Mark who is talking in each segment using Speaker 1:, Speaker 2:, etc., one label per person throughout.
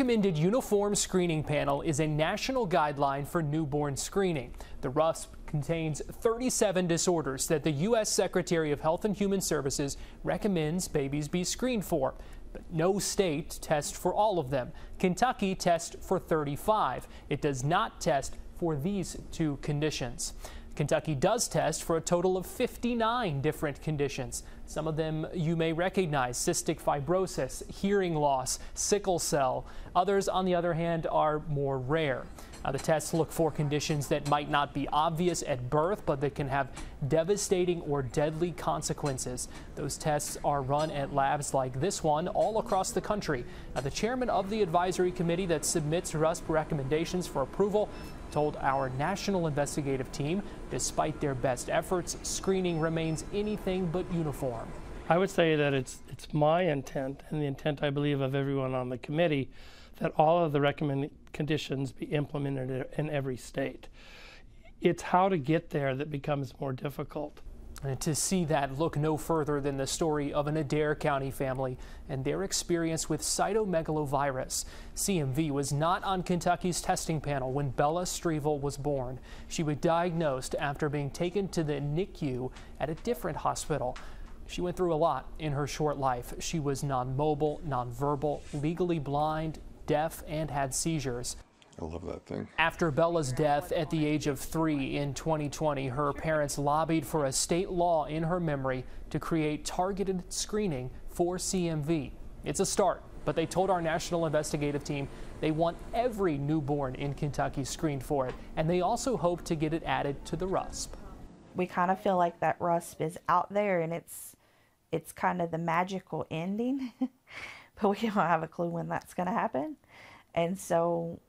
Speaker 1: recommended uniform screening panel is a national guideline for newborn screening. The RUSP contains 37 disorders that the U.S. Secretary of Health and Human Services recommends babies be screened for. But no state tests for all of them. Kentucky tests for 35. It does not test for these two conditions. Kentucky does test for a total of 59 different conditions. Some of them you may recognize: cystic fibrosis, hearing loss, sickle cell. Others, on the other hand, are more rare. The tests look for conditions that might not be obvious at birth, but that can have devastating or deadly consequences. Those tests are run at labs like this one all across the country. The chairman of the advisory committee that submits RUSP recommendations for approval told our national investigative team, despite their best efforts, screening remains anything but uniform.
Speaker 2: I would say that it's my intent, and the intent, I believe, of everyone on the committee, that all of the recommended conditions be implemented in every state. It's how to get there that becomes more difficult.
Speaker 1: And to see that, look no further than the story of an Adair County family and their experience with cytomegalovirus. CMV was not on Kentucky's testing panel when Bella Strevel was born. She was diagnosed after being taken to the NICU at a different hospital. She went through a lot in her short life. She was non-mobile, non-verbal, legally blind, deaf, and had seizures.
Speaker 3: I love that thing.
Speaker 1: After Bella's death at the age of 3 in 2020, her parents lobbied for a state law in her memory to create targeted screening for CMV. It's a start, but they told our national investigative team they want every newborn in Kentucky screened for it, and they also hope to get it added to the RUSP.
Speaker 4: We kind of feel like that RUSP is out there and it's kind of the magical ending, but we don't have a clue when that's going to happen. And so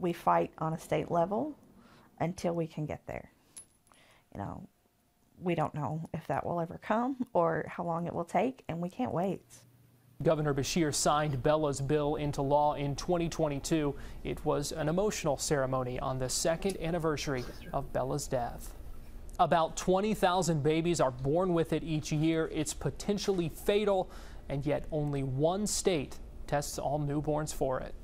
Speaker 4: we fight on a state level until we can get there. You know, we don't know if that will ever come or how long it will take, and we can't wait.
Speaker 1: Governor Beshear signed Bella's bill into law in 2022. It was an emotional ceremony on the second anniversary of Bella's death. About 20,000 babies are born with it each year. It's potentially fatal, and yet only one state tests all newborns for it.